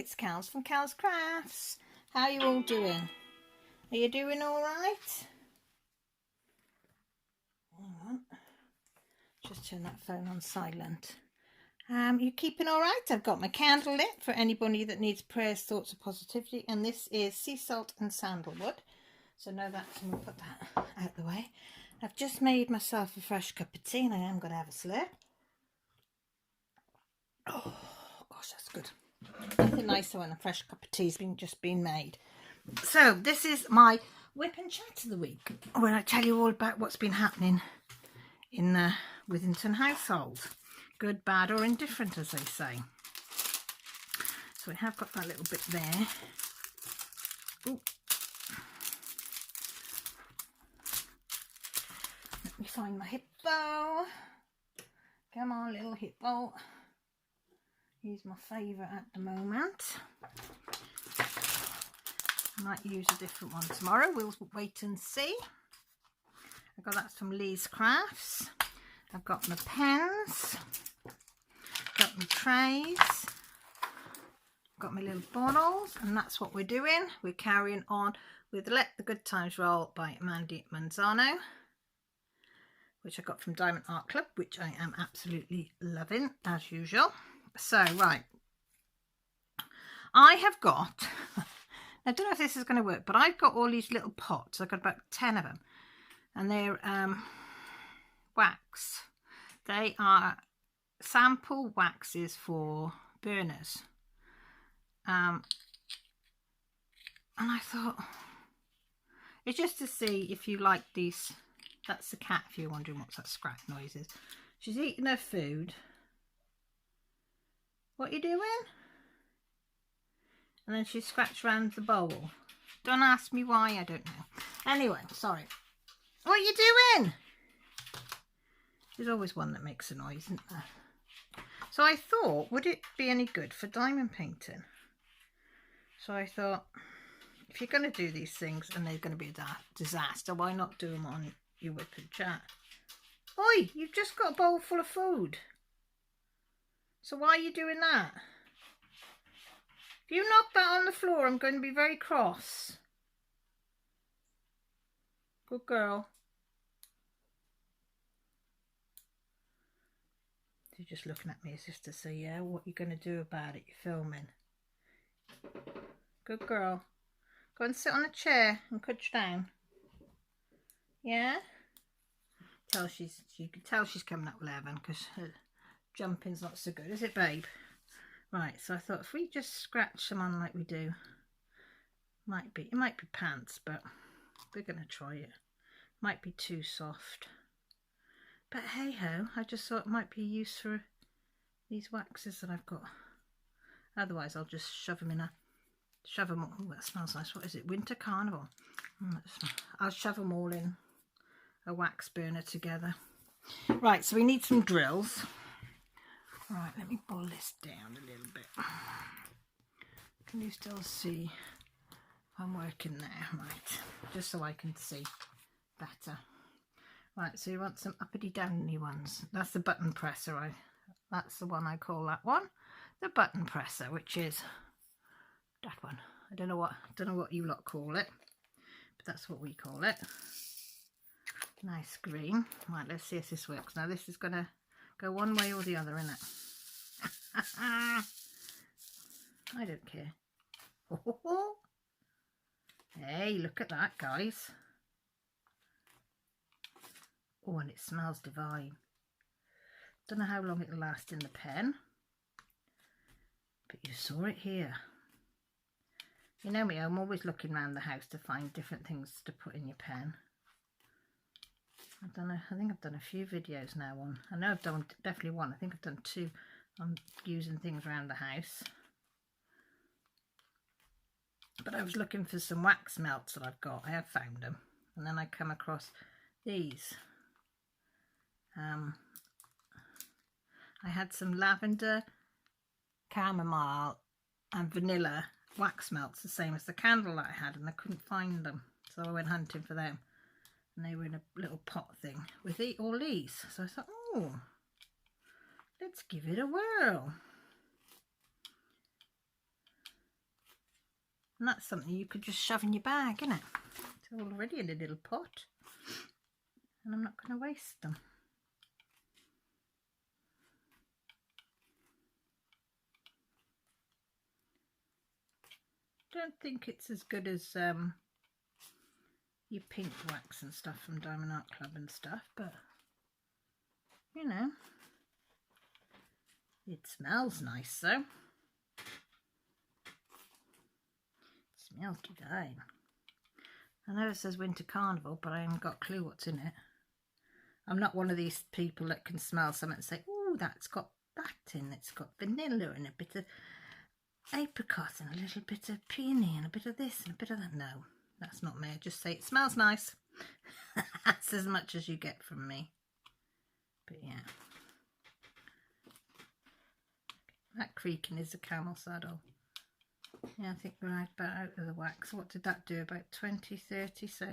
it's Cal's from Cal's Crafts. How are you all doing? Are you doing all right? Just turn that phone on silent. You keeping all right? I've got my candle lit for anybody that needs prayers, thoughts of positivity, and this is sea salt and sandalwood. So know that, I'm going to put that out the way. I've just made myself a fresh cup of tea and I am going to have a slurp. Oh gosh, that's good. Nothing nicer when a fresh cup of tea's just been made. So this is my Whip and Chat of the week, where I tell you all about what's been happening in the Withington household. Good, bad or indifferent, as they say. So we have got that little bit there. Ooh. Let me find my hippo. Come on, little hippo. He's my favourite at the moment. I might use a different one tomorrow. We'll wait and see. I got that from Lee's Crafts. I've got my pens. Got my trays. Got my little bottles. And that's what we're doing. We're carrying on with Let the Good Times Roll by Mandy Manzano, which I got from Diamond Art Club, which I am absolutely loving as usual. So, right. I have got... I don't know if this is going to work, but I've got all these little pots. I've got about 10 of them. And they're wax. They are sample waxes for burners. And I thought, it's just to see if you like these. That's the cat, if you're wondering what's that scratch noise is. She's eating her food. What are you doing? And then she scratched around the bowl. Don't ask me why, I don't know. Anyway, sorry. What are you doing? There's always one that makes a noise, isn't there? So I thought, would it be any good for diamond painting? So I thought, if you're going to do these things and they're going to be a disaster, why not do them on your Whip and Chat? Oi, you've just got a bowl full of food. So why are you doing that? If you knock that on the floor, I'm going to be very cross. Good girl. She's just looking at me as if to say, yeah, what are you going to do about it? You're filming. Good girl. Go and sit on a chair and crouch down. Yeah? You can tell she's coming up with 11 because her jumping's not so good, is it, babe? Right, so I thought if we just scratch them on like we do, it might be pants, but we're going to try it. Might be too soft. But hey ho, I just thought it might be use for these waxes that I've got. Otherwise I'll just shove them all. Oh, that smells nice. What is it? Winter Carnival. I'll shove them all in a wax burner together. Right, so we need some drills. Right, let me pull this down a little bit. Can you still see I'm working there? Right, just so I can see better. Right, so you want some uppity downy ones. That's the button presser. That's the one I call that one. The button presser, which is that one. I don't know what you lot call it, but that's what we call it. Nice green. Right, let's see if this works. Now this is gonna go one way or the other, isn't it? I don't care. Hey, look at that, guys. Oh, and it smells divine. Don't know how long it'll last in the pen, but you saw it here. You know me, I'm always looking around the house to find different things to put in your pen. I think I've done a few videos now on. I know I've done definitely one. I think I've done 2 on using things around the house. But I was looking for some wax melts that I've got. I have found them. And then I come across these. I had some lavender, chamomile and vanilla wax melts, the same as the candle that I had, and I couldn't find them. So I went hunting for them. And they were in a little pot thing with all these. So I thought, oh, let's give it a whirl. And that's something you could just shove in your bag, isn't it? It's already in a little pot. And I'm not going to waste them. Don't think it's as good as your pink wax and stuff from Diamond Art Club and stuff, but you know, it smells nice though. It smells divine. I know it says Winter Carnival, but I haven't got a clue what's in it. I'm not one of these people that can smell something and say, oh, that's got that in. It's got vanilla and a bit of apricot and a little bit of peony and a bit of this and a bit of that. No, that's not me. I just say it smells nice. That's as much as you get from me. But yeah. That creaking is a camel saddle. Yeah, I think we're about out of the wax. What did that do? About 20, 30, so.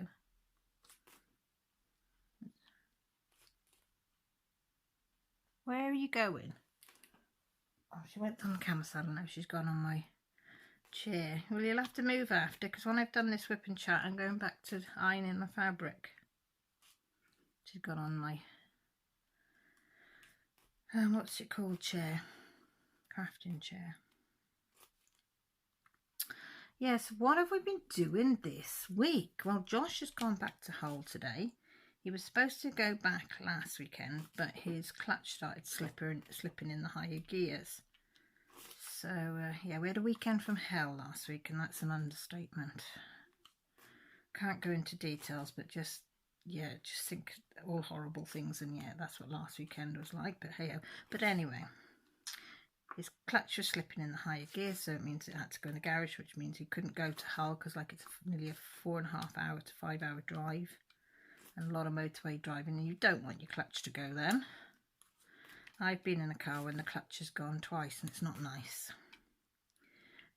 Where are you going? Oh, she went on the camel saddle, now she's gone on my chair. Well, you'll have to move after, because when I've done this whip and chat, I'm going back to ironing my fabric. She's gone on my, what's it called, chair? Crafting chair. Yes, what have we been doing this week? Well, Josh has gone back to Hull today. He was supposed to go back last weekend, but his clutch started slipping in the higher gears. So, yeah, we had a weekend from hell last week, and that's an understatement. Can't go into details, but just, yeah, just think all horrible things, and yeah, that's what last weekend was like, but hey-oh. But anyway, his clutch was slipping in the higher gears, so it means it had to go in the garage, which means he couldn't go to Hull, because like it's nearly a 4.5 hour to 5 hour drive. And a lot of motorway driving, and you don't want your clutch to go then. I've been in a car when the clutch has gone twice and it's not nice.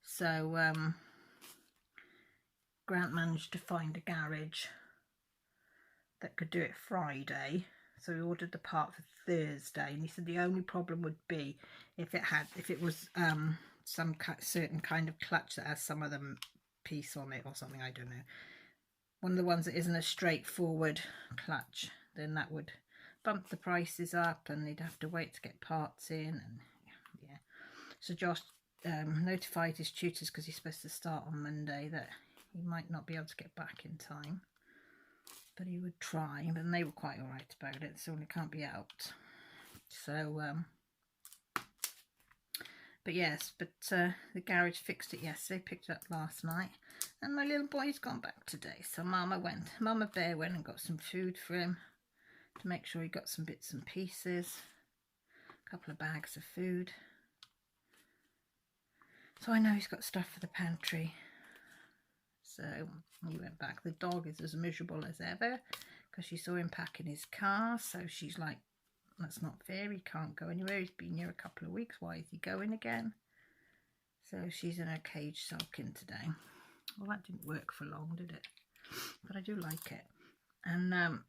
So Grant managed to find a garage that could do it Friday, so he ordered the part for Thursday, and he said the only problem would be if it was some certain kind of clutch that has some other piece on it or something, I don't know. One of the ones that isn't a straightforward clutch, then that would bump the prices up and they'd have to wait to get parts in, and yeah. So Josh notified his tutors, because he's supposed to start on Monday, that he might not be able to get back in time, but he would try, and they were quite alright about it, so it can't be helped. So but yes, but the garage fixed it yesterday, picked it up last night, and my little boy's gone back today. So Mama Bear went and got some food for him to make sure he got some bits and pieces, a couple of bags of food. So I know he's got stuff for the pantry. So he went back. The dog is as miserable as ever, because she saw him packing his car, so she's like, that's not fair, he can't go anywhere, he's been here a couple of weeks, why is he going again? So she's in her cage sulking today. Well, that didn't work for long, did it? But I do like it. And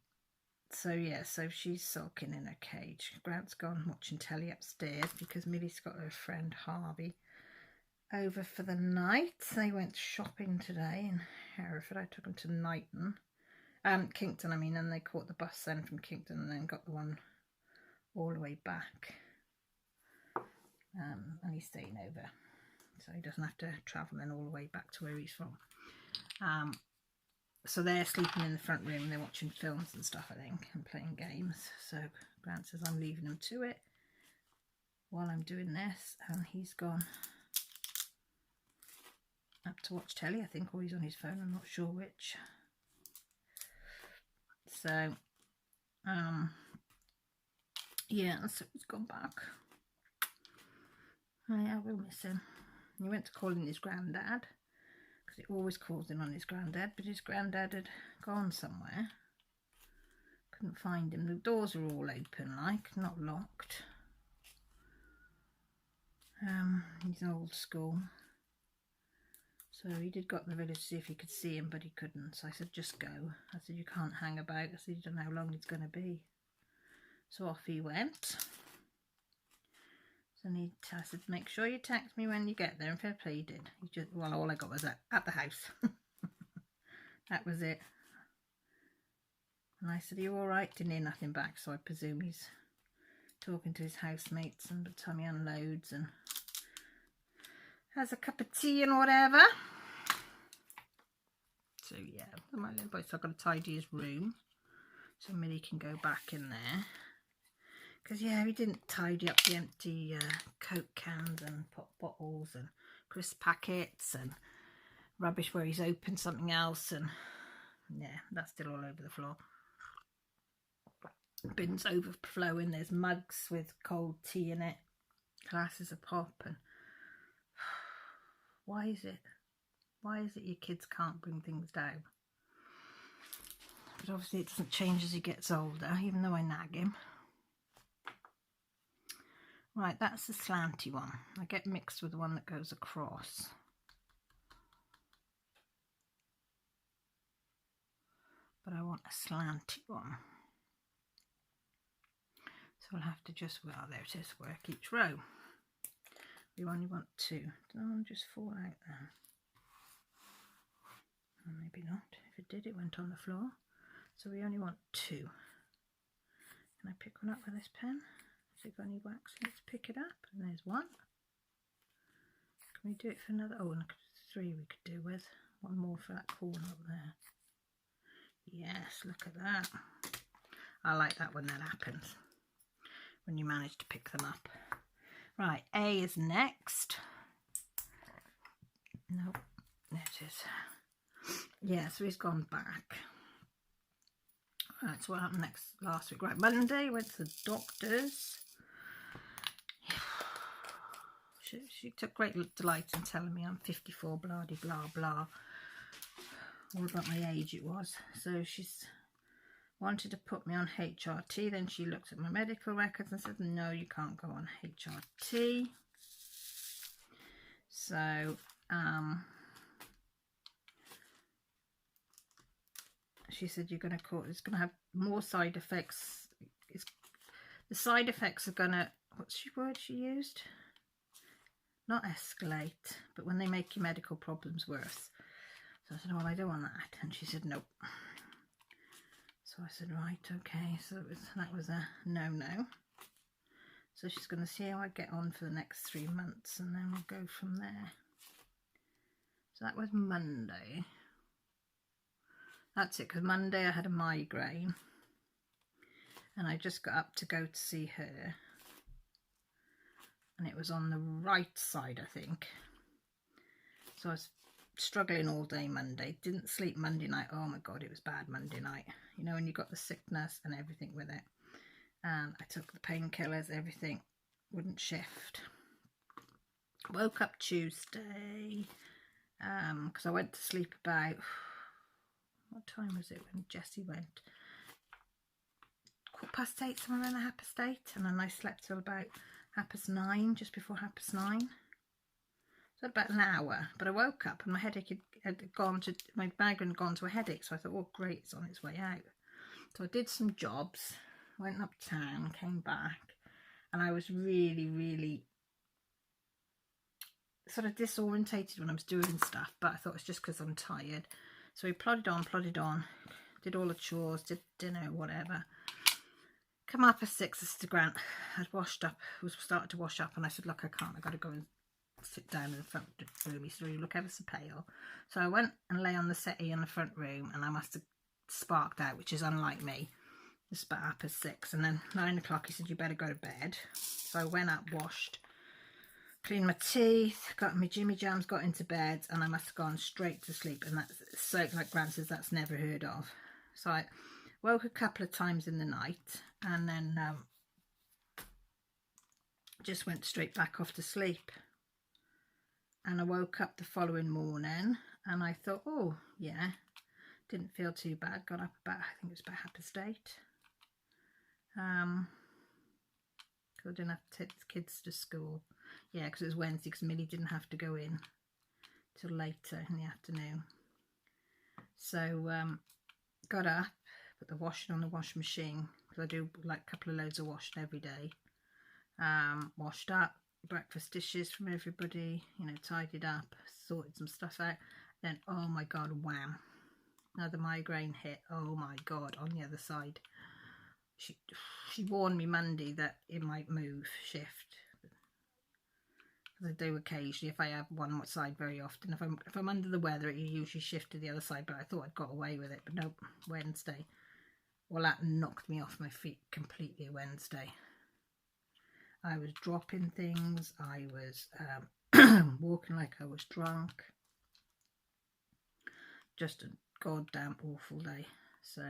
so yeah, so she's sulking in her cage. Grant's gone watching telly upstairs, because Millie's got her friend Harvey over for the night. They went shopping today in Hereford. I took them to Knighton, Kinkton I mean, and they caught the bus then from Kinkton and then got the one all the way back, and he's staying over, so he doesn't have to travel then all the way back to where he's from. So they're sleeping in the front room, they're watching films and stuff, I think, and playing games. So Grant says I'm leaving them to it while I'm doing this, and he's gone up to watch telly, I think, or he's on his phone, I'm not sure which. So yeah, so he's gone back. I will miss him. He went to call in his granddad, because it always calls in on his granddad, but his granddad had gone somewhere. Couldn't find him. The doors are all open, like, not locked. He's old school. So he did go up in the village to see if he could see him, but he couldn't. So I said, just go. I said, you can't hang about. I said, you don't know how long it's going to be. So off he went. So I said, make sure you text me when you get there, and fair play, you did. Well, all I got was at the house. That was it. And I said, are you all right? Didn't hear nothing back, so I presume he's talking to his housemates, and by the time he unloads and has a cup of tea and whatever. So yeah, my little boy, so I've got to tidy his room so Millie can go back in there. Because yeah, he didn't tidy up the empty Coke cans and pop bottles and crisp packets and rubbish where he's opened something else, and yeah, that's still all over the floor. Bins overflowing, there's mugs with cold tea in it, glasses of pop, and why is it your kids can't bring things down? But obviously it doesn't change as he gets older, even though I nag him. Right, that's the slanty one. I get mixed with the one that goes across. But I want a slanty one. So we'll have to just, well, there it is, work each row. We only want 2. Don't want to just fall out there. Or maybe not. If it did, it went on the floor. So we only want 2. Can I pick one up with this pen? Has it got any wax? Let's pick it up. And there's 1. Can we do it for another? Oh, and 3 we could do with. 1 more for that corner up there. Yes, look at that. I like that when that happens, when you manage to pick them up. Right, A is next. Nope, there it is. Yeah, so he's gone back. Right, so what happened last week? Right, Monday, went to the doctor's. She took great delight in telling me I'm 54, blah, blah, blah. All about my age it was. So she's wanted to put me on HRT. Then she looked at my medical records and said, no, you can't go on HRT. So she said it's going to have more side effects. The side effects are going to, what's the word she used? Not escalate, but when they make your medical problems worse. So I said, well, I don't want that. And she said, nope. So I said, right, okay. So that was a no-no. So she's going to see how I get on for the next 3 months, and then we'll go from there. So that was Monday. That's it, because Monday I had a migraine. And I just got up to go to see her. And it was on the right side, I think. So I was struggling all day Monday. Didn't sleep Monday night. Oh my God, it was bad Monday night. You know, when you got the sickness and everything with it. And I took the painkillers, everything wouldn't shift. Woke up Tuesday because I went to sleep about, what time was it when Jessie went? 8:15, somewhere around 8:30, and then I slept till about 9:30, just before 9:30. So about an hour, but I woke up and my headache had gone to, my migraine had gone to a headache, so I thought, oh great, it's on its way out. So I did some jobs, went uptown, came back, and I was really, really sort of disorientated when I was doing stuff, but I thought it's just because I'm tired. So we plodded on, did all the chores, did dinner, whatever. Come up at 6, Sister Grant had washed up, was started to wash up, and I said, look, I can't, I've got to go and sit down in the front room. He said, you look ever so pale. So I went and lay on the settee in the front room, and I must have sparked out, which is unlike me. It's about 6:30, and then 9 o'clock he said, you better go to bed. So I went up, washed, cleaned my teeth, got my Jimmy Jams, got into bed, and I must have gone straight to sleep. And that's so, like Grant says, that's never heard of. So I woke a couple of times in the night, and then just went straight back off to sleep. And I woke up the following morning, and I thought, oh yeah, didn't feel too bad. Got up about, I think it was about 8:30. Because I didn't have to take the kids to school. Yeah, because it was Wednesday, because Millie didn't have to go in till later in the afternoon. So got up, put the washing on the washing machine, because I do like a couple of loads of washing every day. Washed up, breakfast dishes from everybody, you know, tidied up, sorted some stuff out. Then, oh my God, wham. Now the migraine hit, oh my God, on the other side. She warned me Monday that it might shift. As I do occasionally, if I have one side very often. If I'm under the weather, it usually shifts to the other side, but I thought I'd got away with it. But nope, Wednesday. Well, that knocked me off my feet completely Wednesday. I was dropping things. I was walking like I was drunk. Just a goddamn awful day. So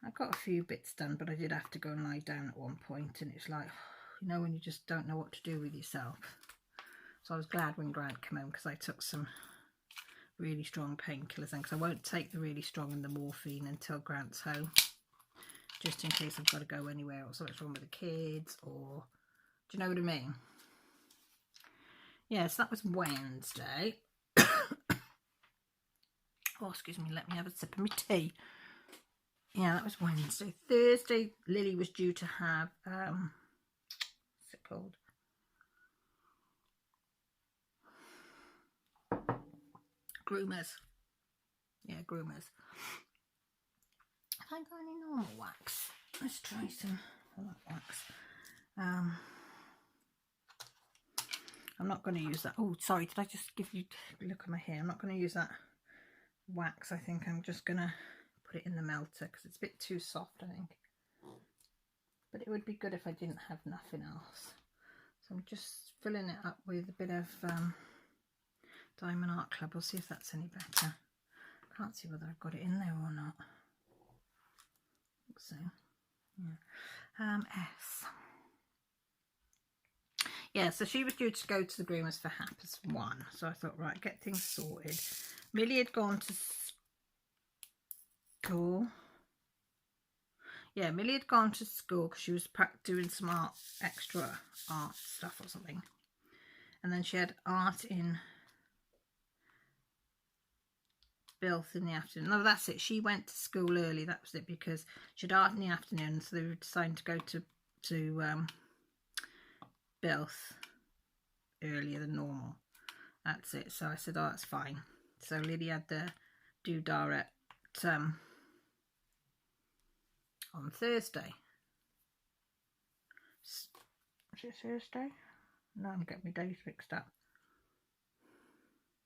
I got a few bits done, but I did have to go and lie down at one point, and it's like, you know, when you just don't know what to do with yourself. So I was glad when Grant came home, because I took some really strong painkillers then, because I won't take the really strong and the morphine until Grant's home, just in case I've got to go anywhere or something's wrong with the kids, or do you know what I mean? Yeah, so that was Wednesday. Oh, excuse me, let me have a sip of my tea. Yeah, that was Wednesday. Thursday, Lily was due to have, what's it called? Groomers. Yeah, groomers. Have I got any normal wax? Let's try some wax. I'm not going to use that. Oh, sorry, did I just give you a look at my hair? I'm not going to use that wax. I think I'm just going to put it in the melter because it's a bit too soft, I think. But it would be good if I didn't have nothing else. So I'm just filling it up with a bit of Diamond Art Club. We'll see if that's any better. Can't see whether I've got it in there or not. I think so. Yeah. S. Yeah, so she was due to go to the groomers for 1:30. So I thought, right, get things sorted. Millie had gone to school. Yeah, Millie had gone to school because she was doing some extra art stuff or something. And then she had art in Bilth in the afternoon. No, that's it. She went to school early. That was it, because she had art in the afternoon. So they decided to go to Bilth earlier than normal. That's it. So I said, oh, that's fine. So Lily had the doodah at on Thursday. Is it Thursday? No, I'm getting my days mixed up.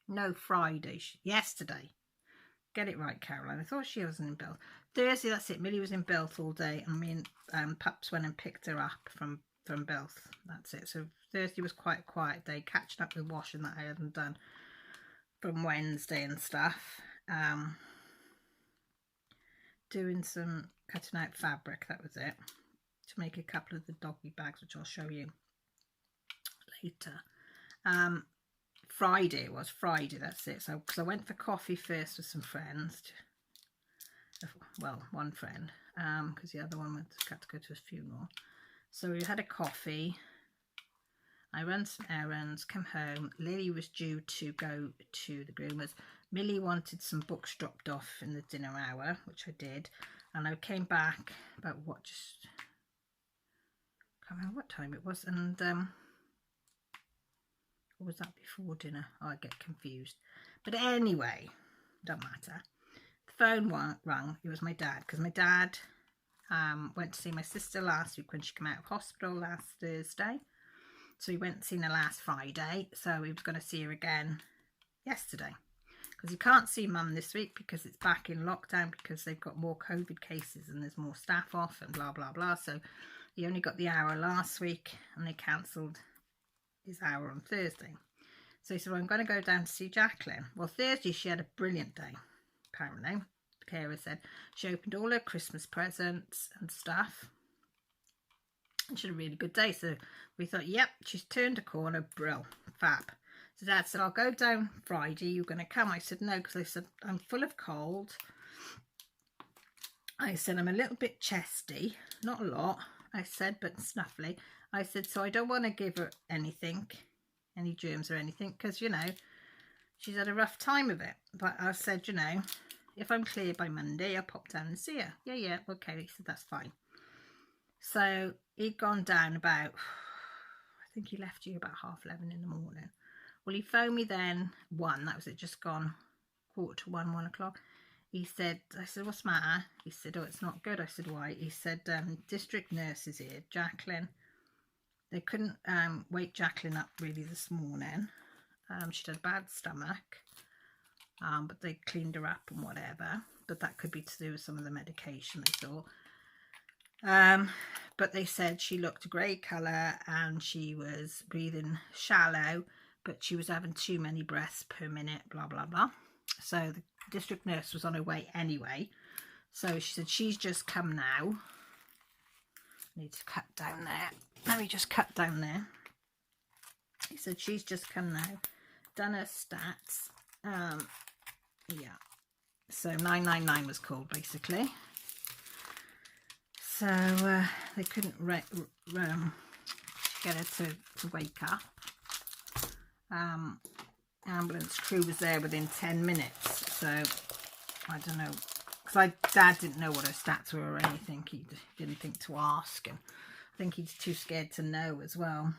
No, Friday. Yesterday. Get it right, Caroline. I thought she wasn't in Bilth. Thursday, that's it. Millie was in Bilth all day, and me and Pups went and picked her up from Bilth. That's it. So Thursday was quite a quiet day, catching up with washing that I hadn't done from Wednesday and stuff. Doing some cutting out fabric, that was it, to make a couple of the doggy bags, which I'll show you later. Friday, it was Friday, that's it. So because I went for coffee first with some friends, well, one friend, because the other one had to go to a funeral. So we had a coffee, I ran some errands, come home. Lily was due to go to the groomers. Millie wanted some books dropped off in the dinner hour, which I did, and I came back about what, just can't remember what time it was, and or was that before dinner? Oh, I get confused. But anyway, don't matter. The phone rang. It was my dad, because my dad went to see my sister last week when she came out of hospital last Thursday. So he went and seen her last Friday. So he was going to see her again yesterday. Because he can't see Mum this week because it's back in lockdown, because they've got more COVID cases and there's more staff off and blah, blah, blah. So he only got the hour last week and they cancelled his hour on Thursday. So he said, well, I'm going to go down to see Jacqueline. Well, Thursday she had a brilliant day, apparently. The carer said she opened all her Christmas presents and stuff. And she had a really good day. So we thought, yep, she's turned a corner. Brill. Fab. So Dad said, I'll go down Friday. You're going to come? I said, no, because I said, I'm full of cold. I said, I'm a little bit chesty. Not a lot, I said, but snuffly. I said, so I don't want to give her anything, any germs or anything, because, you know, she's had a rough time of it. But I said, you know, if I'm clear by Monday, I'll pop down and see her. Yeah, okay. He said, that's fine. So he'd gone down about, I think he left you about 11:30 in the morning. Well, he phoned me then, that was it, just gone 1:45, 1 o'clock. He said, I said, what's the matter? He said, oh, it's not good. I said, why? He said, district nurse is here, Jacqueline. They couldn't wake Jacqueline up really this morning. She'd had a bad stomach, but they cleaned her up and whatever. But that could be to do with some of the medication, they thought. But they said she looked a grey colour and she was breathing shallow, but she was having too many breaths per minute, blah, blah, blah. So the district nurse was on her way anyway. So she said, she's just come now. Need to cut down there. Let me just cut down there. He said, she's just come now. Done her stats. Yeah. So 999 was called, basically. So they couldn't get her to wake up. Ambulance crew was there within 10 minutes. So I don't know, because Dad didn't know what her stats were or anything. He didn't think to ask, and I think he's too scared to know as well.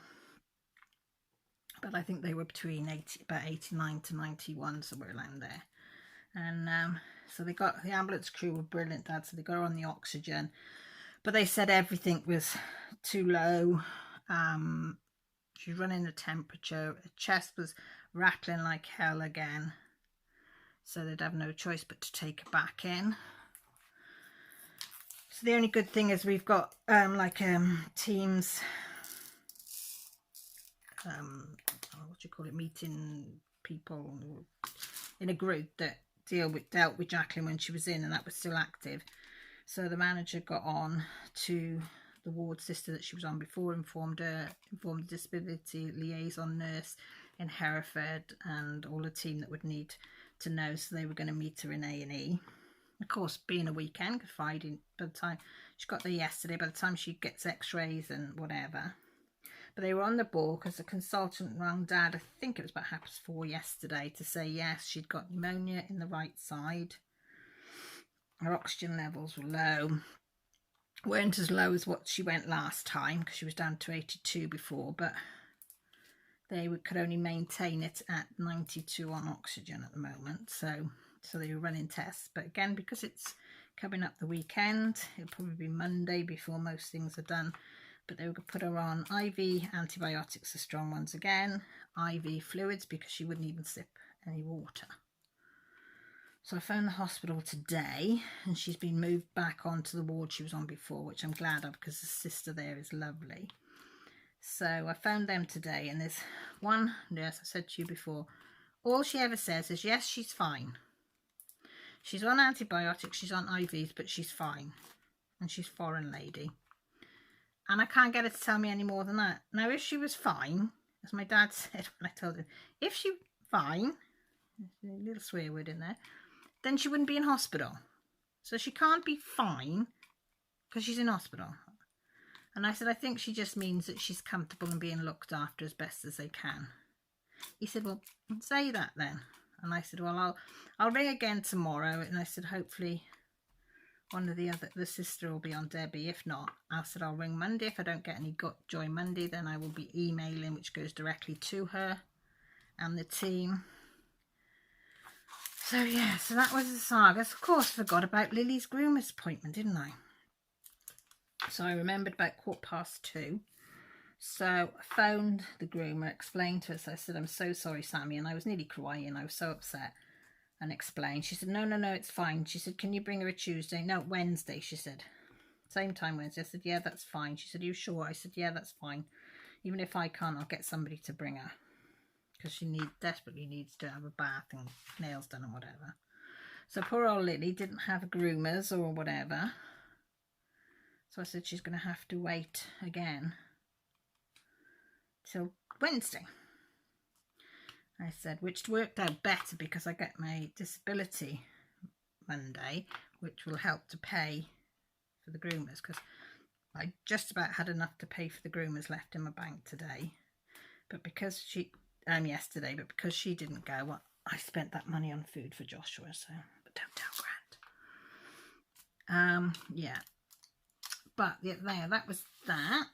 But I think they were between about 89 to 91, somewhere around there. And so they got, the ambulance crew were brilliant, Dad. So they got her on the oxygen, but they said everything was too low. She was running a temperature. Her chest was rattling like hell again. So they'd have no choice but to take her back in. So the only good thing is we've got teams, what do you call it, meeting people in a group that dealt with Jacqueline when she was in, and that was still active. So the manager got on to the ward sister that she was on before, informed the disability liaison nurse in Hereford and all the team that would need to know. So they were going to meet her in A&E. Of course, being a weekend, Good Friday, by the time she got there yesterday, by the time she gets x-rays and whatever. But they were on the ball because the consultant rang Dad, I think it was about 4:30 yesterday, to say yes, she'd got pneumonia in the right side. Her oxygen levels were low. Weren't as low as what she went last time, because she was down to 82 before, but they could only maintain it at 92 on oxygen at the moment. So they were running tests. But again, because it's coming up the weekend, it'll probably be Monday before most things are done. But they were going to put her on IV antibiotics, the strong ones again, IV fluids, because she wouldn't even sip any water. So I phoned the hospital today, and she's been moved back onto the ward she was on before, which I'm glad of, because the sister there is lovely. So I phoned them today, and there's one nurse, I said to you before, all she ever says is, yes, she's fine. She's on antibiotics, she's on IVs, but she's fine. And she's a foreign lady. And I can't get her to tell me any more than that. Now, if she was fine, as my dad said when I told him, if she was fine, there's a little swear word in there, then she wouldn't be in hospital. So she can't be fine because she's in hospital. And I said, I think she just means that she's comfortable and being looked after as best as they can. He said, well, say that then. And I said, well, I'll ring again tomorrow. And I said, hopefully one of the sister will be on Debbie. If not, I said, I'll ring Monday. If I don't get any joy Monday, then I will be emailing, which goes directly to her and the team. So yeah, so that was the saga. Of course, forgot about Lily's groomer's appointment, didn't I? So I remembered about 2:15. So I phoned the groomer, explained to her. So I said, I'm so sorry, Sammy. And I was nearly crying. I was so upset, and explained. She said, no, it's fine. She said, can you bring her a Tuesday? No, Wednesday, she said. Same time Wednesday. I said, yeah, that's fine. She said, are you sure? I said, yeah, that's fine. Even if I can't, I'll get somebody to bring her. Because she desperately needs to have a bath and nails done and whatever. So poor old Lily didn't have groomers or whatever. So I said she's going to have to wait again till Wednesday. I said, which worked out better because I get my disability Monday, which will help to pay for the groomers, because I just about had enough to pay for the groomers left in my bank today. But because yesterday, but because she didn't go, well, I spent that money on food for Joshua. So, but don't tell Grant. Yeah. But yeah, that was that.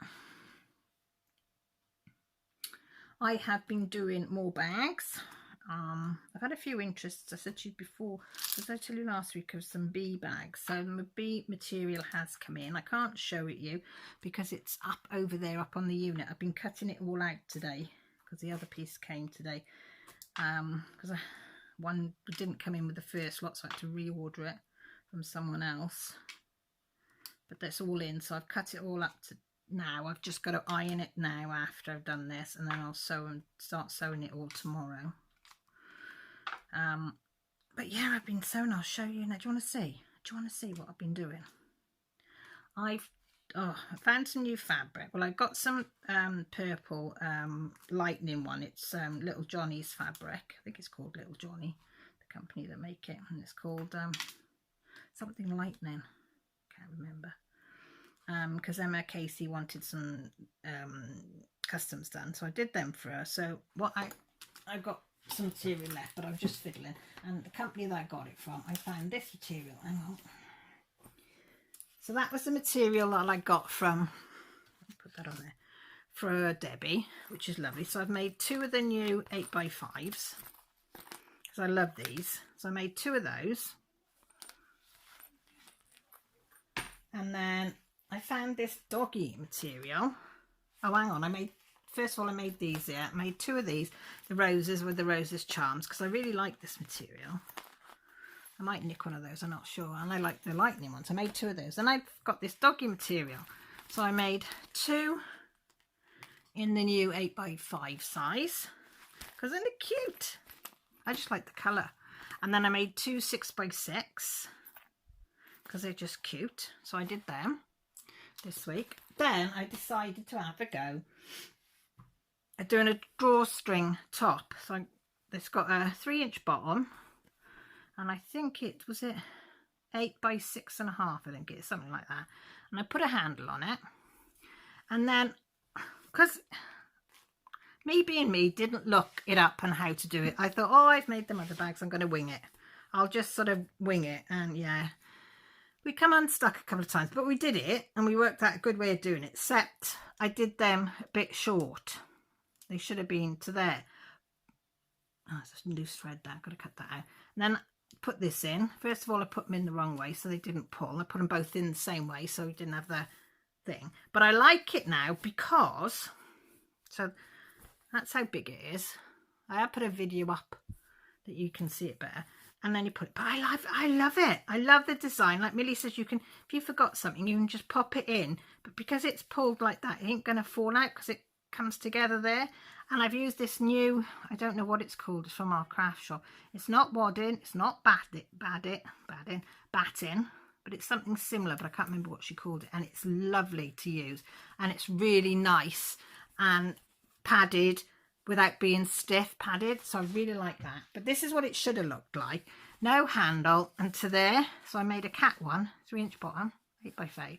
I have been doing more bags. I've had a few interests. I said to you before, did I tell you last week, of some bee bags? So my bee material has come in. I can't show it you because it's up over there, up on the unit. I've been cutting it all out today because the other piece came today. Because one didn't come in with the first lot, so I had to reorder it from someone else. But that's all in, so I've cut it all up to now. I've just got to iron it now after I've done this, and then I'll sew and start sewing it all tomorrow. But yeah, I've been sewing. I'll show you now. Do you want to see? Do you want to see what I've been doing? I found some new fabric. Well, I've got some purple lightning one. It's Little Johnny's fabric. I think it's called Little Johnny, the company that make it, and it's called something lightning. Can't remember. Because Emma Casey wanted some customs done, so I did them for her. So what I've got some material left, but I'm just fiddling. And the company that I got it from, I found this material. Hang on. So that was the material that I got from, put that on there, for Debbie, which is lovely. So I've made 2 of the new 8x5s because I love these. So I made 2 of those. And then I found this doggy material. Oh, hang on. First of all, I made these here. I made 2 of these, the roses with the roses charms, because I really like this material. I might nick one of those, I'm not sure. And I like the lightning ones. I made 2 of those. And I've got this doggy material. So I made 2 in the new 8x5 size, because they're cute. I just like the colour. And then I made 2 6x6, because they're just cute. So I did them this week. Then I decided to have a go at doing a drawstring top. So it's got a 3-inch bottom, and I think it was 8 by 6.5. I think it's something like that. And I put a handle on it, and then because me being me didn't look it up on how to do it, I thought, oh, I've made them other bags, I'm going to wing it. I'll just sort of wing it. And yeah, we come unstuck a couple of times, but we did it, and we worked out a good way of doing it, except I did them a bit short. They should have been to there. Oh, it's a loose thread there. I've got to cut that out. And then put this in. First of all, I put them in the wrong way so they didn't pull. I put them both in the same way so we didn't have the thing. But I like it now because, so that's how big it is. I have put a video up that you can see it better. And then you put it, but I love it. I love the design. Like Millie says, you can, if you forgot something, you can just pop it in. But because it's pulled like that, it ain't going to fall out because it comes together there. And I've used this new, I don't know what it's called, it's from our craft shop. It's not wadding, it's not batting, but it's something similar, but I can't remember what she called it. And it's lovely to use, and it's really nice and padded without being stiff padded. So I really like that. But this is what it should have looked like. No handle, and to there. So I made a cat one, 3-inch bottom, 8x5,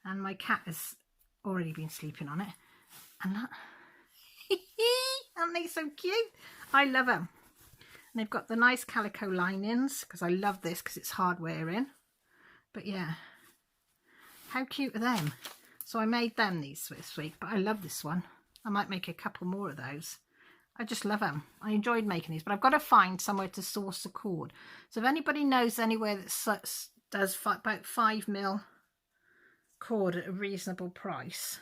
and my cat has already been sleeping on it. And that, aren't they so cute? I love them. And they've got the nice calico linings, because I love this because it's hard wearing. But yeah, how cute are them? So I made them this week, but I love this one. I might make a couple more of those. I just love them. I enjoyed making these, but I've got to find somewhere to source the cord. So if anybody knows anywhere that does about 5mm cord at a reasonable price,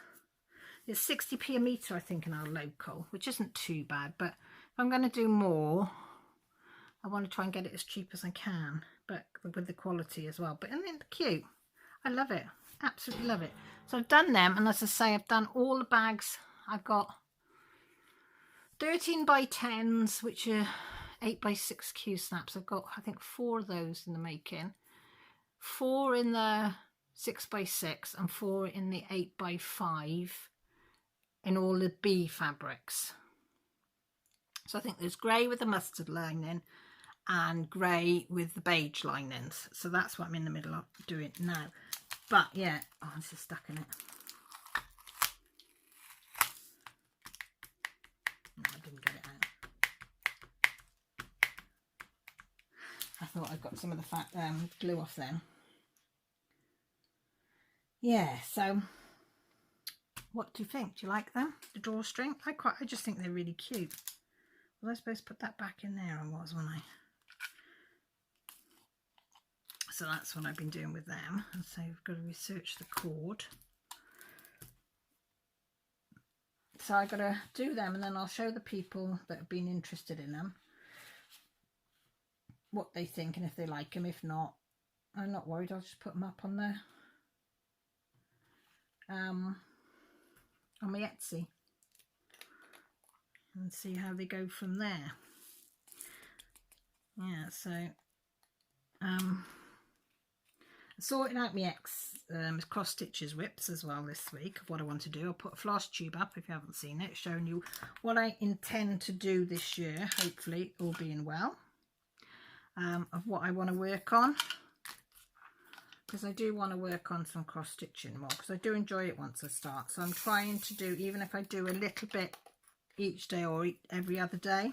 it's 60p a metre, I think, in our local, which isn't too bad. But if I'm going to do more, I want to try and get it as cheap as I can, but with the quality as well. But isn't it cute? I love it. Absolutely love it. So I've done them, and as I say, I've done all the bags. I've got 13x10s, which are 8x6 Q snaps. I've got, I think, 4 of those in the making, 4 in the 6x6, and 4 in the 8x5 in all the bee fabrics. So I think there's grey with the mustard lining and grey with the beige linings. So that's what I'm in the middle of doing now. But yeah, oh, this is stuck in it. No, I didn't get it out. I thought I got some of the glue off then. yeah, so what do you think? Do you like them, the drawstring? I just think they're really cute. Was I supposed to put that back in there? I was, wasn't I? So that's what I've been doing with them. And so we've got to research the cord. So I've got to do them, and then I'll show the people that have been interested in them what they think and if they like them. If not, I'm not worried. I'll just put them up on the on my Etsy and see how they go from there. Yeah, so sorting out my cross stitches whips as well this week of what I want to do. I'll put a floss tube up if you haven't seen it, showing you what I intend to do this year, hopefully all being well, of what I want to work on, because I do want to work on some cross stitching more, because I do enjoy it once I start. So I'm trying to do, even if I do a little bit each day or every other day,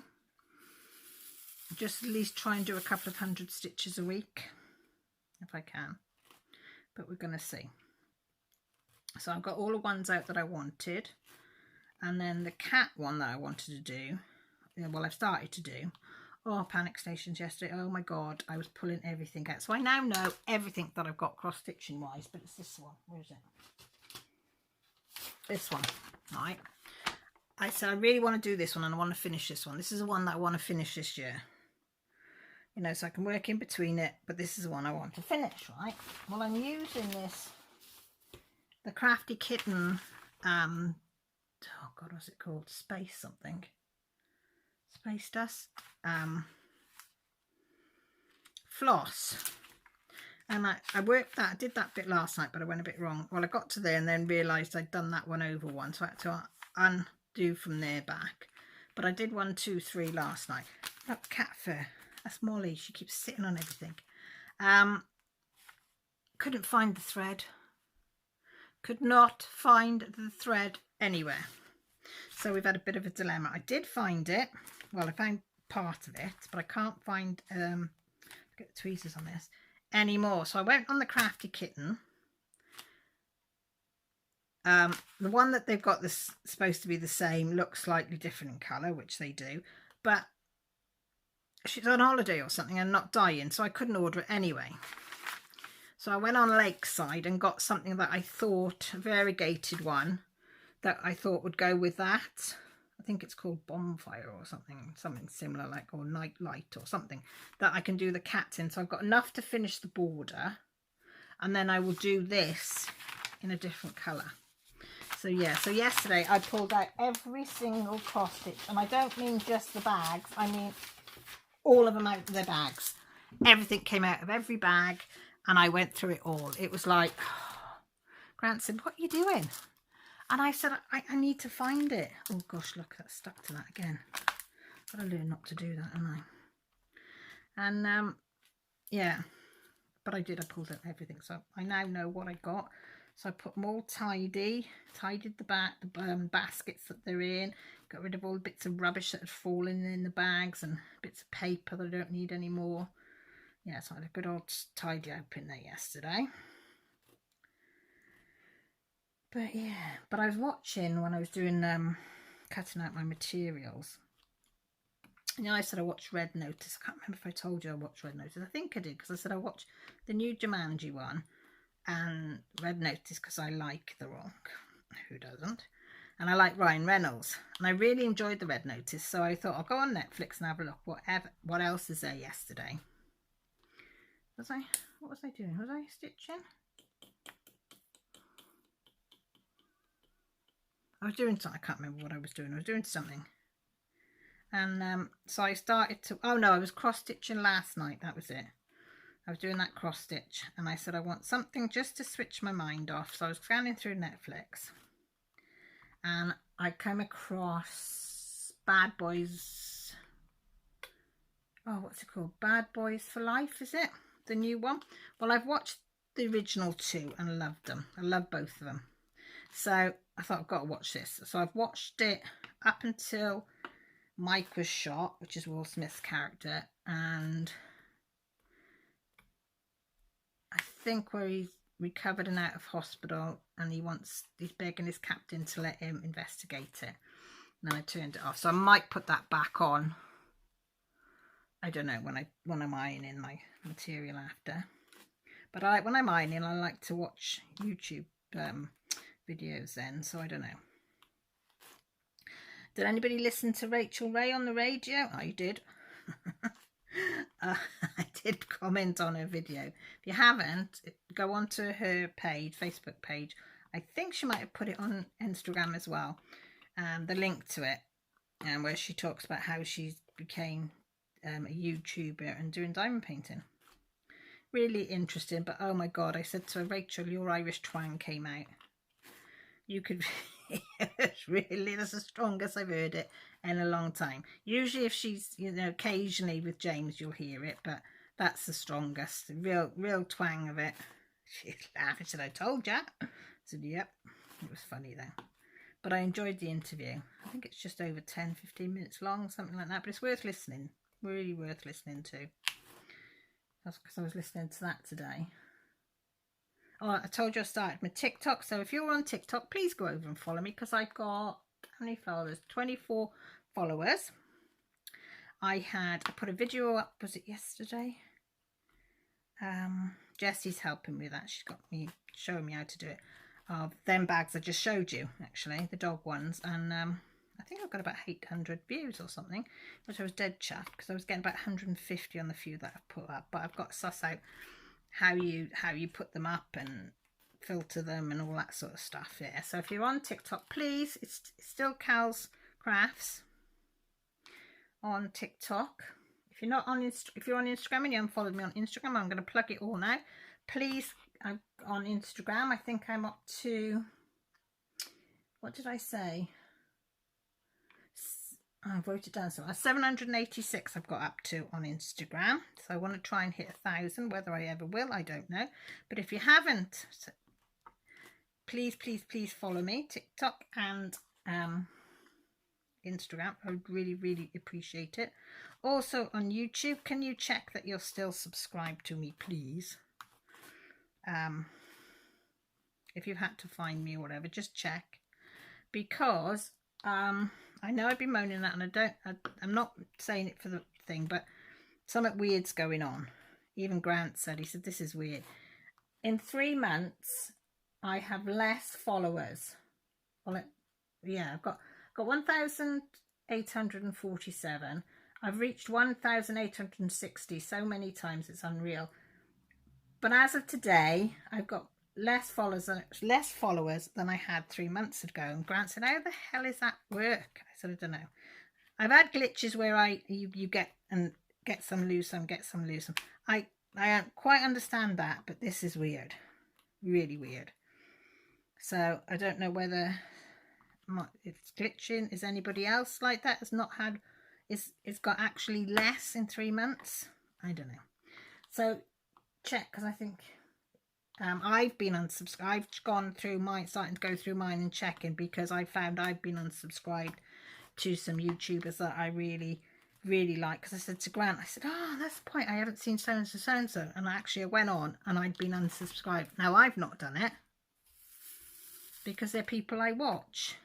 just at least try and do a couple of 100 stitches a week if I can, but we're going to see. So I've got all the ones out that I wanted, and then the cat one that I wanted to do, well, I've started to do. Oh, panic stations yesterday. Oh my god, I was pulling everything out. So I now know everything that I've got cross stitching wise, but it's this one. Where is it? This one, right? I said I really want to do this one, and I want to finish this one. This is the one that I want to finish this year. You know, so I can work in between it, but this is the one I want to finish, right? Well, I'm using this, the Crafty Kitten, oh god, what's it called? Space something. Space Dust floss, and I worked that, I did that bit last night, but I went a bit wrong. Well, I got to there and then realised I'd done that one over one, so I had to undo from there back. But I did 1, 2, 3 last night. Look, cat fur. That's Molly. She keeps sitting on everything. Couldn't find the thread. Could not find the thread anywhere. So we've had a bit of a dilemma. I did find it. Well, I found part of it, but I can't find get the tweezers on this anymore. So I went on the Crafty Kitten. The one that they've got this supposed to be the same, looks slightly different in colour, which they do, but she's on holiday or something and not dying, so I couldn't order it anyway. So I went on Lakeside and got something that I thought, a variegated one, that I thought would go with that. I think it's called Bonfire or something similar, like, or Night Light or something, that I can do the cats in. So I've got enough to finish the border, and then I will do this in a different colour. So yeah, so yesterday I pulled out every single cross stitch, and I don't mean just the bags, I mean all of them out of their bags. Everything came out of every bag, and I went through it all. It was like, Grant said, what are you doing? And I said, I need to find it. Oh gosh, look, that's stuck to that again. Got to learn not to do that, haven't I? And yeah, but I did. I pulled out everything, so I now know what I got. So I put them all tidied the baskets that they're in, got rid of all the bits of rubbish that had fallen in the bags and bits of paper that I don't need anymore. Yeah, so I had a good old tidy up in there yesterday. But yeah, but I was watching when I was doing cutting out my materials. You know, I said I watched Red Notice. I can't remember if I told you I watched Red Notice. I think I did, because I said I watched the new Jumanji one and Red Notice because I like The Rock. Who doesn't? And I like Ryan Reynolds, and I really enjoyed the Red Notice. So I thought I'll go on Netflix and have a look. What else is there yesterday? What was I doing? Was I stitching? I was doing something. I can't remember what I was doing. I was doing something. And so I started to, oh no, I was cross stitching last night. That was it. I was doing that cross stitch, and I said I want something just to switch my mind off. So I was scanning through Netflix, and I came across Bad Boys. Oh, what's it called? Bad Boys for Life, is it? The new one? Well, I've watched the original 2 and loved them. I love both of them. So I thought I've got to watch this. So I've watched it up until Mike was shot, which is Will Smith's character, and I think where he's, recovered and out of hospital, and he's begging his captain to let him investigate it. And then I turned it off. So I might put that back on. I don't know, when I'm ironing my material after. But when I'm ironing, I like to watch YouTube videos then, so I don't know. Did anybody listen to Rachel Ray on the radio? I did. I did comment on her video. If you haven't, go onto her page, Facebook page. I think she might have put it on Instagram as well. The link to it, where she talks about how she became a YouTuber and doing diamond painting. Really interesting, but oh my god, I said to her, Rachel, your Irish twang came out. You could it's really, that's the strongest I've heard it in a long time. Usually if she's, you know, occasionally with James you'll hear it, but that's the strongest, real twang of it. She's laughing, said, I told ya. I said, yep. It was funny though. But I enjoyed the interview. I think it's just over 10-15 minutes long, something like that, but it's worth listening. Really worth listening to. That's because I was listening to that today. Oh, I told you I started my TikTok. So if you're on TikTok, please go over and follow me, because I've got, how many followers? 24 followers. I put a video up, was it yesterday? Jessie's helping me with that. She's got me, showing me how to do it. Them bags I just showed you, actually, the dog ones. And I think I've got about 800 views or something, which I was dead chuffed, because I was getting about 150 on the few that I've put up. But I've got to suss out how you put them up and filter them and all that sort of stuff. Yeah. So if you're on TikTok, please, it's still Cal's Crafts on TikTok. If you're not on if you're on Instagram and you haven't followed me on Instagram, I'm going to plug it all now. Please, I'm on Instagram. I think I'm up to, what did I say? I wrote it down somewhere. 786 I've got up to on Instagram. So I want to try and hit 1,000. Whether I ever will, I don't know. But if you haven't, please follow me, TikTok and Instagram. I would really appreciate it. Also on YouTube, can you check that you're still subscribed to me, please? If you've had to find me or whatever, just check, because I know I've been moaning that, and I'm not saying it for the thing, but something weird's going on. Even Grant said, he said, this is weird. In 3 months, I have less followers. Well, yeah, I've got 1,847. I've reached 1,860 so many times, it's unreal. But as of today, I've got less followers than I had 3 months ago. And Grant said, how the hell is that work? I said, I don't know. I've had glitches where you get some, lose some, get some, lose some. I don't quite understand that, but this is weird. Really weird. So I don't know whether it's glitching. Is anybody else like that? Has not had, it's got actually less in 3 months? I don't know. So check, because I think I've been unsubscribed. I've gone through mine, starting to go through mine and checking, because I found I've been unsubscribed to some YouTubers that I really like. Because I said to Grant, I said, oh, that's the point, I haven't seen so and so, and actually I went on and I'd been unsubscribed. Now I've not done it because they're people I watch.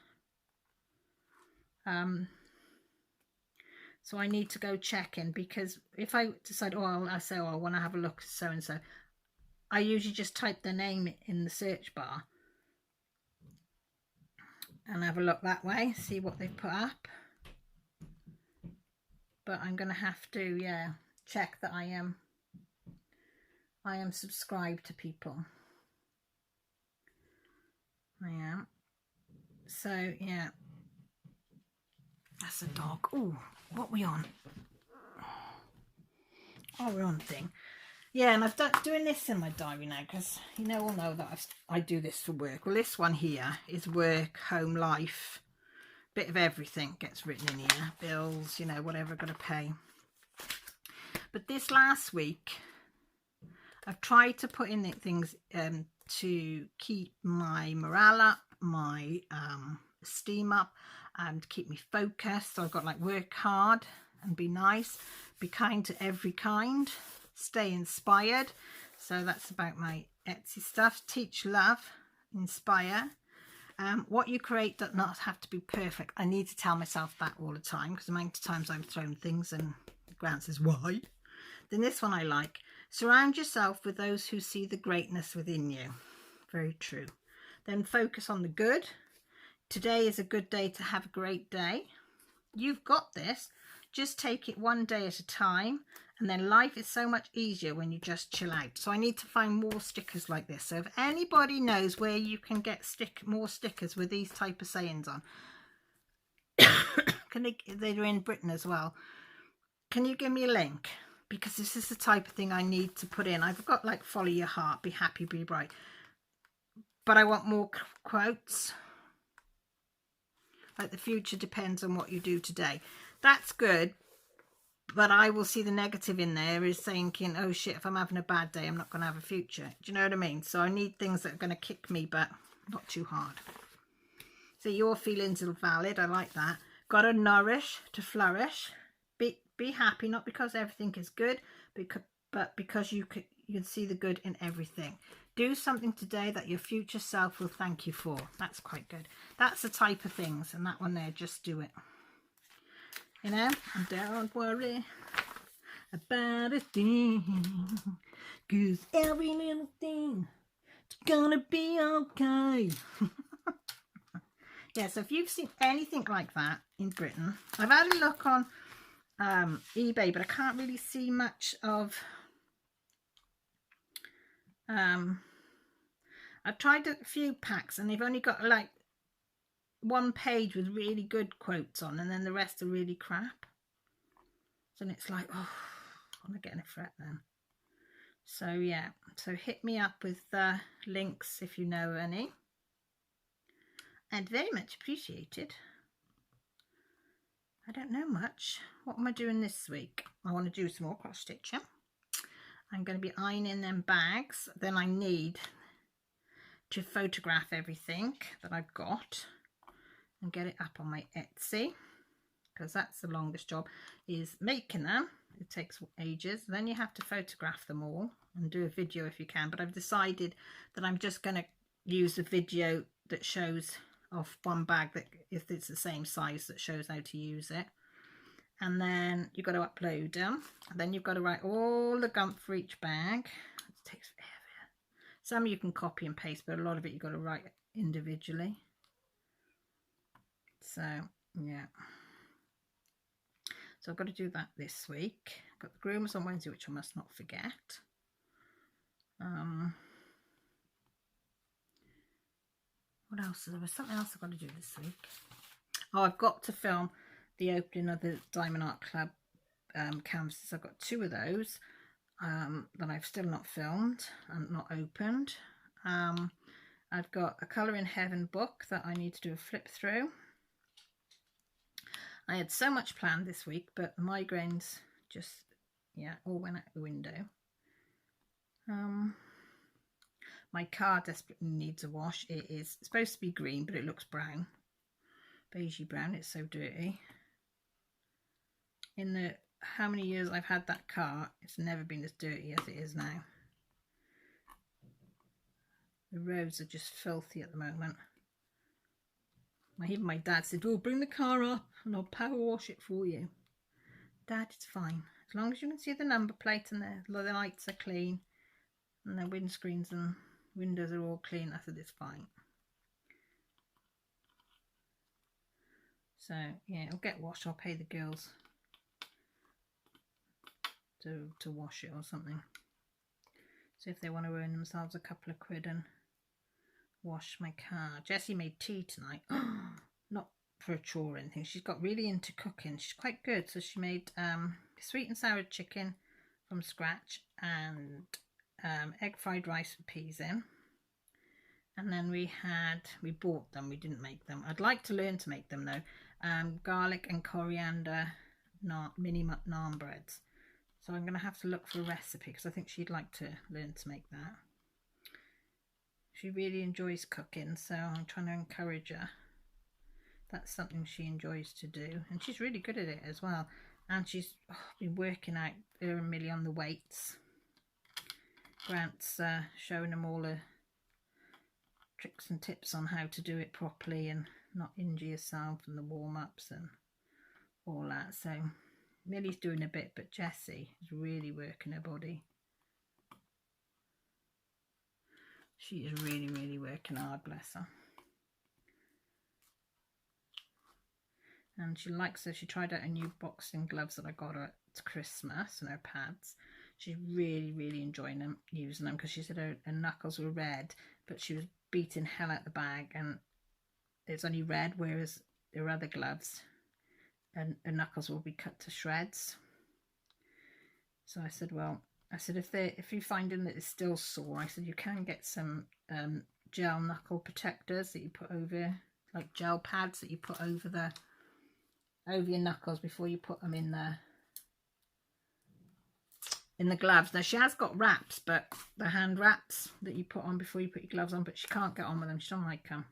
So I need to go checking, because if I decide, I say, I want to have a look at so and so, I usually just type their name in the search bar and have a look that way, see what they've put up. But I'm going to have to, yeah, check that I am subscribed to people. I am. So, yeah. That's a dog. Oh, what are we on? Oh, we're on thing. Yeah, and I've doing this in my diary now, because you know, all know that I do this for work. Well, this one here is work, home life, bit of everything gets written in here. Bills, you know, whatever I've got to pay. But this last week, I've tried to put in things to keep my morale up, my esteem up, and keep me focused. So I've got like work hard and be nice, be kind to every kind, stay inspired. So that's about my Etsy stuff. Teach, love, inspire. What you create does not have to be perfect. I need to tell myself that all the time, because the amount of times I've thrown things and Grant says, why? Then this one I like. Surround yourself with those who see the greatness within you. Very true. Then focus on the good. Today is a good day to have a great day. You've got this. Just take it one day at a time, and then life is so much easier when you just chill out. So I need to find more stickers like this. So if anybody knows where you can get more stickers with these type of sayings on, they're in Britain as well, can you give me a link? Because this is the type of thing I need to put in. I've got like follow your heart, be happy, be bright, but I want more quotes. Like the future depends on what you do today. That's good, but I will see the negative in there is thinking, oh shit, if I'm having a bad day, I'm not going to have a future. Do you know what I mean? So I need things that are going to kick me, but not too hard. So your feelings are valid. I like that. Got to nourish to flourish. Be happy, not because everything is good, but because you can see the good in everything. Do something today that your future self will thank you for. That's quite good. That's the type of things. And that one there, just do it. You know, and don't worry about a thing, 'cause every little thing is gonna be okay. Yeah, so if you've seen anything like that in Britain, I've had a look on eBay, but I can't really see much of. I've tried a few packs and they've only got like one page with really good quotes on, and then the rest are really crap. So it's like, oh, I'm getting a fret then. So yeah, so hit me up with links if you know any, and very much appreciated. I don't know much. What am I doing this week? I want to do some more cross stitching. I'm going to be ironing them bags. Then I need to photograph everything that I've got and get it up on my Etsy, because that's the longest job, is making them. It takes ages. Then you have to photograph them all and do a video if you can, but I've decided that I'm just going to use a video that shows off one bag, that if it's the same size, that shows how to use it. And then you've got to upload them, and then you've got to write all the gump for each bag. It takes forever. Some you can copy and paste, but a lot of it you've got to write individually. So yeah, so I've got to do that this week. I've got the groomers on Wednesday, which I must not forget. What else? There was something else I've got to do this week. Oh, I've got to film the opening of the Diamond Art Club canvases. I've got 2 of those that I've still not filmed and not opened. I've got a Colour in Heaven book that I need to do a flip through. I had so much planned this week, but the migraines just, yeah, all went out the window. My car desperately needs a wash. It is supposed to be green, but it looks brown. Beigey brown. It's so dirty. In the how many years I've had that car, it's never been as dirty as it is now. The roads are just filthy at the moment. Even my dad said, oh, bring the car up and I'll power wash it for you. Dad, it's fine. As long as you can see the number plate and the lights are clean and the windscreens and windows are all clean, I said it's fine. So yeah, it'll get washed. I'll pay the girls to wash it or something. So if they want to earn themselves a couple of quid and wash my car. Jessie made tea tonight. Not for a chore or anything. She's got really into cooking. She's quite good. So she made sweet and sour chicken from scratch and egg fried rice with peas in. And then we bought them. We didn't make them. I'd like to learn to make them though. Garlic and coriander mini naan breads. So I'm going to have to look for a recipe, because I think she'd like to learn to make that. She really enjoys cooking, so I'm trying to encourage her. That's something she enjoys to do, and she's really good at it as well. And she's been working out her and Millie on the weights. Grant's showing them all the tricks and tips on how to do it properly and not injure yourself, and the warm-ups and all that. So Millie's doing a bit, but Jessie is really working her body. She is really, really working hard, bless her. And she likes her. She tried out her new boxing gloves that I got her at Christmas, and her pads. She's really, really enjoying them, using them, because she said her knuckles were red, but she was beating hell out the bag, and it's only red, whereas her other gloves and her knuckles will be cut to shreds. So I said, well, if you're finding that it's still sore, I said you can get some gel knuckle protectors that you put over, like gel pads that you put over your knuckles before you put them in the gloves. Now she has got wraps, but the hand wraps that you put on before you put your gloves on, but she can't get on with them. She doesn't like them.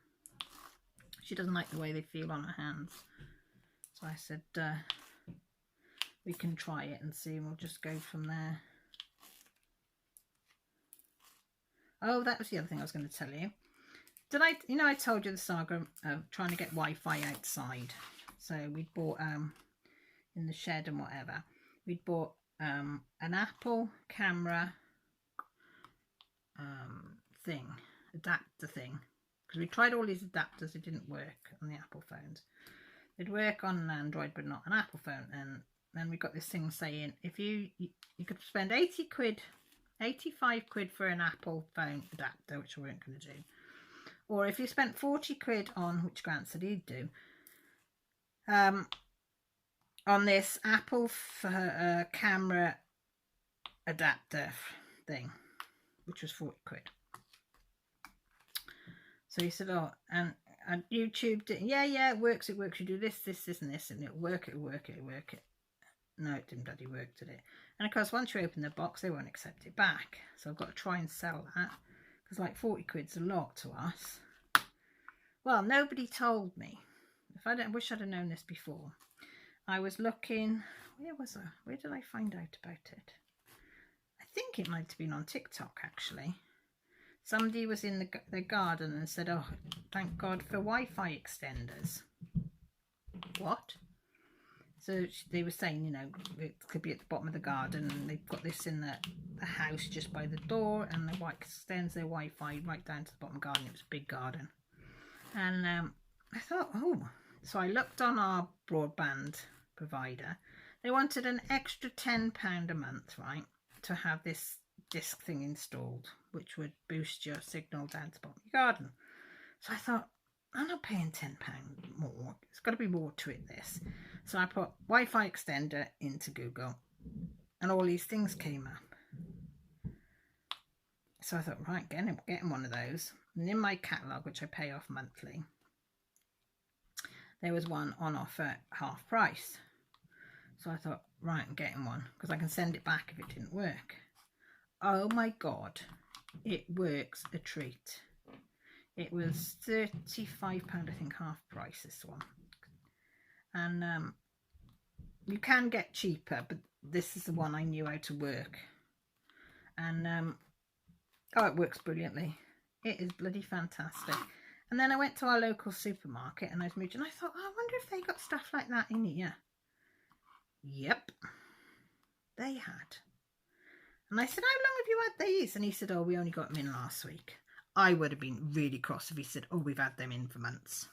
She doesn't like the way they feel on her hands. So I said we can try it and see, and we'll just go from there. Oh, that was the other thing I was going to tell you. I told you the saga of trying to get Wi-Fi outside. So we'd bought in the shed and whatever. We'd bought an Apple camera adapter thing, because we tried all these adapters. It didn't work on the Apple phones. They'd work on an Android but not an Apple phone. And then we got this thing saying if you could spend 85 quid for an Apple phone adapter, which we weren't going to do, or if you spent 40 quid on, which Grant said he'd do, on this Apple for camera adapter thing, which was 40 quid. So he said, oh, and YouTube did, yeah, it works, you do this, and this, and it'll work it. No, it didn't bloody work, did it? And of course, once you open the box, they won't accept it back. So I've got to try and sell that, because like 40 quid's a lot to us. Well, nobody told me. I wish I'd have known this before. I was looking, where did I find out about it? I think it might have been on TikTok, actually. Somebody was in their garden and said, oh, thank God for Wi-Fi extenders. What? So they were saying, it could be at the bottom of the garden, and they've got this in the house just by the door, and the Wi-Fi extends their Wi-Fi right down to the bottom of the garden. It was a big garden. And I thought, oh. So I looked on our broadband provider. They wanted an extra £10 a month, right, to have this disc thing installed, which would boost your signal down to the bottom of your garden. So I thought, I'm not paying £10 more. It's got to be more to it, this. So I put Wi-Fi extender into Google, and all these things came up. So I thought, right, getting one of those. And in my catalogue, which I pay off monthly, there was one on offer at half price. So I thought, right, I'm getting one, because I can send it back if it didn't work. Oh my God, it works a treat. It was £35, I think, half price, this one. And you can get cheaper, but this is the one I knew how to work. And oh, it works brilliantly. It is bloody fantastic. And then I went to our local supermarket, and I was moved, and I thought, oh, I wonder if they got stuff like that in here. Yep, they had. And I said, how long have you had these? And he said, oh, we only got them in last week. I would have been really cross if he said, oh, we've had them in for months.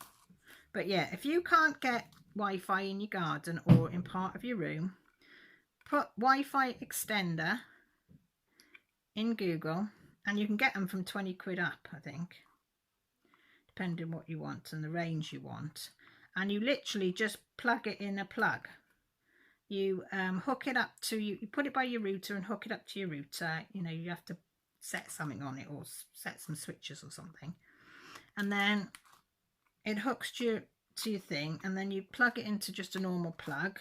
But yeah, if you can't get Wi-Fi in your garden or in part of your room, put Wi-Fi extender in Google, and you can get them from 20 quid up, I think, depending what you want and the range you want. And you literally just plug it in a plug. You hook it up to you put it by your router and hook it up to your router. You have to set something on it, or set some switches or something, and then it hooks to your thing, and then you plug it into just a normal plug.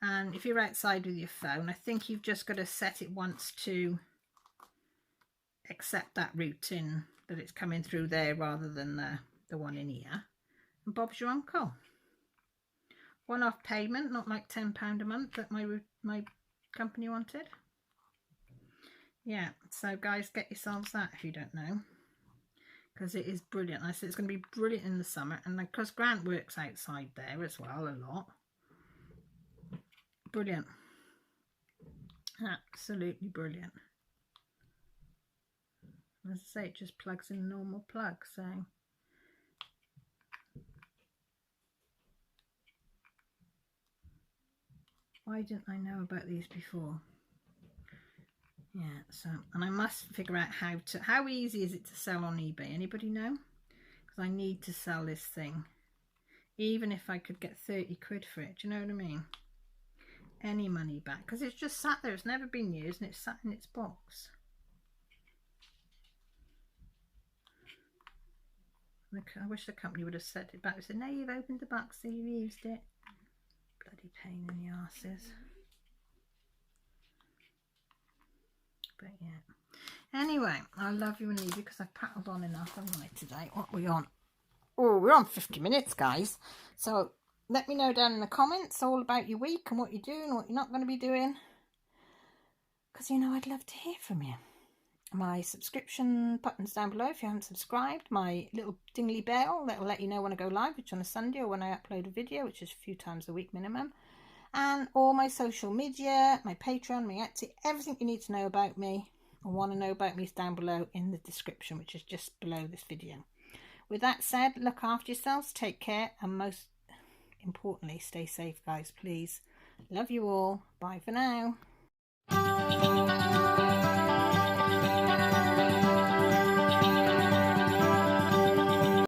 And if you're outside with your phone, I think you've just got to set it once to accept that routing, that it's coming through there rather than the one in here, and Bob's your uncle. One-off payment, not like £10 a month that my company wanted. yeah, so guys, get yourselves that if you don't know, because it is brilliant. I said it's going to be brilliant in the summer, and because Grant works outside there as well a lot. Brilliant, absolutely brilliant. As I say, it just plugs in a normal plug, so why didn't I know about these before? Yeah, so, and I must figure out how easy is it to sell on eBay? Anybody know? Because I need to sell this thing. Even if I could get 30 quid for it, do you know what I mean? Any money back, because it's just sat there, it's never been used, and it's sat in its box. I wish the company would have said it back. They said, no, you've opened the box, so you've used it. Bloody pain in the arses. But yeah. Anyway, I love you and leave you because I've prattled on enough, haven't I, today? What are we on? Oh, we're on 50 minutes, guys. So let me know down in the comments all about your week and what you're doing, what you're not going to be doing. Because, you know, I'd love to hear from you. My subscription button's down below if you haven't subscribed. My little dingly bell that will let you know when I go live, which on a Sunday, or when I upload a video, which is a few times a week minimum. And all my social media, my Patreon, my Etsy, everything you need to know about me and want to know about me is down below in the description, which is just below this video. With that said, look after yourselves, take care, and most importantly, stay safe, guys, please. Love you all. Bye for now.